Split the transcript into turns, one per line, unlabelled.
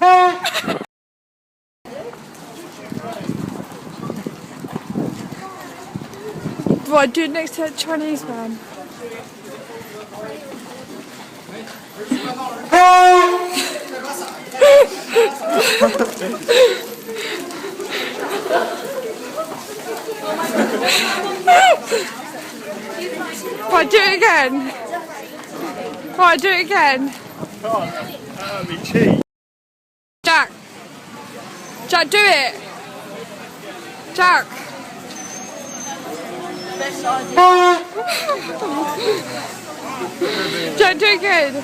What, do it next to that Chinese man? What, do it again? What, do it again?
That'd be cheap.
Jack! Jack, do it! Jack! Jack, do it again!